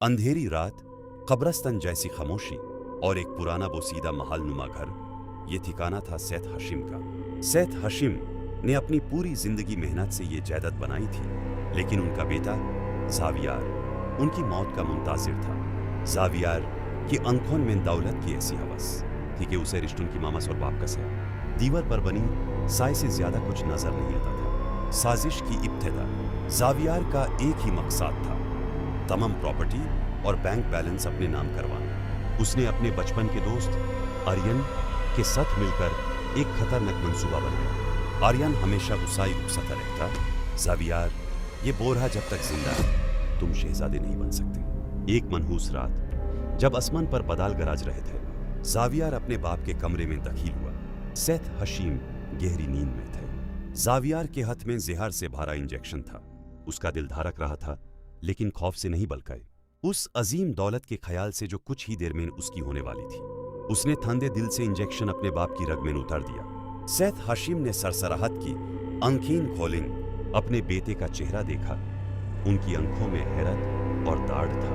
अंधेरी रात, कब्रस्तान जैसी खामोशी और एक पुराना बोसीदा महल नुमा घर, ये ठिकाना था सैयद हाशिम का। सैयद हाशिम ने अपनी पूरी जिंदगी मेहनत से ये जायदाद बनाई थी, लेकिन उनका बेटा ज़ावियार उनकी मौत का मुंताज़िर था। ज़ावियार की आंखों में दौलत की ऐसी हवस थी कि उसे रिश्तों की मामस और बाप का सर दीवार पर बनी साए से ज्यादा कुछ नजर नहीं आता था। साजिश की इब्तिदा ज़ावियार का एक ही मकसद था, तमाम प्रॉपर्टी और बैंक बैलेंस अपने नाम करवाना। उसने अपने बचपन के दोस्त आर्यन के साथ मिलकर एक खतरनाक मंसूबा बनाया। आर्यन हमेशा गुस्साई उकसाता रहता, ज़ावियार ये बोरहा जब तक जिंदा है तुम शहजादे नहीं बन सकते। एक मनहूस रात जब आसमान पर बादल गरज रहे थे, ज़ावियार अपने बाप के कमरे में दाखिल हुआ। सैयद हाशिम गहरी नींद में थे। ज़ावियार के हाथ में जहर से भरा इंजेक्शन था। उसका दिल धड़क रहा था, लेकिन खौफ से नहीं बल्कि उस अजीम दौलत के ख्याल से जो कुछ ही देर में उसकी होने वाली थी। उसने ठंडे दिल से इंजेक्शन अपने बाप की रग में उतार दिया। सैयद हाशिम ने सरसराहत की आंखें खोली, अपने बेटे का चेहरा देखा। उनकी आंखों में हैरत और दाढ़ था,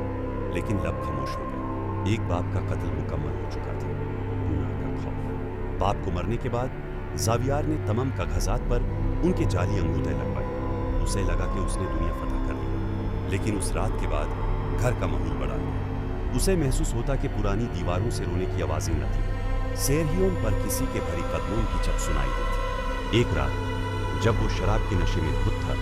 लेकिन लब खामोश हो गए। एक बाप का कत्ल मुकम्मल हो चुका था। गुनाह का खौफ। बाप को मरने के बाद ज़ावियार ने तमाम कागजात पर उनके जाली अंगूठे लगवाए। उसे लगा कि उसने दुनिया फतह कर ली, लेकिन उस रात के बाद घर का माहौल बड़ा गया। उसे महसूस होता कि पुरानी दीवारों से रोने की आवाजें न थी, सेहरियों पर किसी के भरी कदमों की चप सुनाई देती। एक रात जब वो शराब के नशे में धुत था,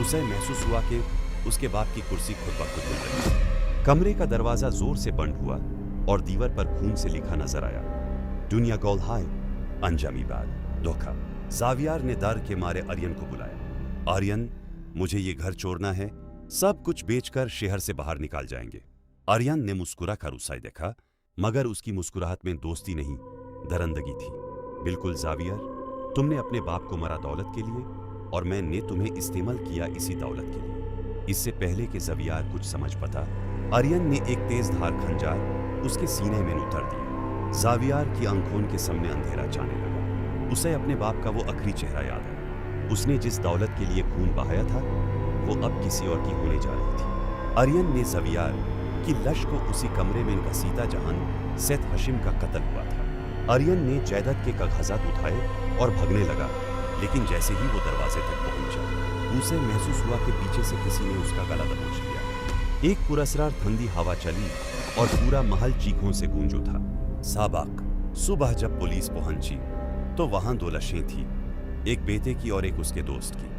उसे महसूस हुआ कि उसके बाप की कुर्सी खुद ब खुद हिल रही है। कमरे का दरवाजा जोर से बंद हुआ और दीवार पर खून से लिखा नजर आया, दुनिया गोल हाय अंजामी बाद धोखा। ज़ावियार ने डर के मारे आर्यन को बुलाया। आर्यन, मुझे ये घर छोड़ना है, सब कुछ बेचकर शहर से बाहर निकाल जाएंगे। आर्यन ने मुस्कुरा कर उसे देखा, मगर उसकी मुस्कुराहट में दोस्ती नहीं, दरंदगी थी। बिल्कुल ज़ावियार, तुमने अपने बाप को मारा दौलत के लिए और मैंने तुम्हें इस्तेमाल किया इसी दौलत के लिए। इससे पहले कि ज़ावियार कुछ समझ पाता, आर्यन ने एक तेज धार खंजार उसके सीने में उतर दिया। ज़ावियार की आंखों के सामने अंधेरा छाने लगा। उसे अपने बाप का वो आखिरी चेहरा याद आया। उसने जिस दौलत के लिए खून बहाया था, वो अब किसी और की होने जा रही थी। आर्यन ने ज़ावियार की लाश को उसी कमरे में घसीटा जहां सैयद हाशिम का कत्ल हुआ था। आर्यन ने जायदाद के कागजात उठाए और भागने लगा, लेकिन जैसे ही वो दरवाजे तक पहुंचा, उसे महसूस हुआ कि पीछे से किसी ने उसका गला दबोच लिया। एक पुरस्कार ठंडी हवा चली और पूरा महल चीखों से गूंज उठा। साबाक सुबह जब पुलिस पहुंची तो वहां दो लाशें थी, एक बेटे की और एक उसके दोस्त की,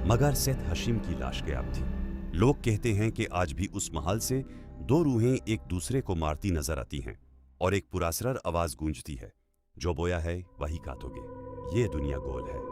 मगर सैयद हाशिम की लाश गायब थी। लोग कहते हैं कि आज भी उस महल से दो रूहें एक दूसरे को मारती नजर आती हैं और एक पुरस्कार आवाज गूंजती है, जो बोया है वही काटोगे। ये दुनिया गोल है।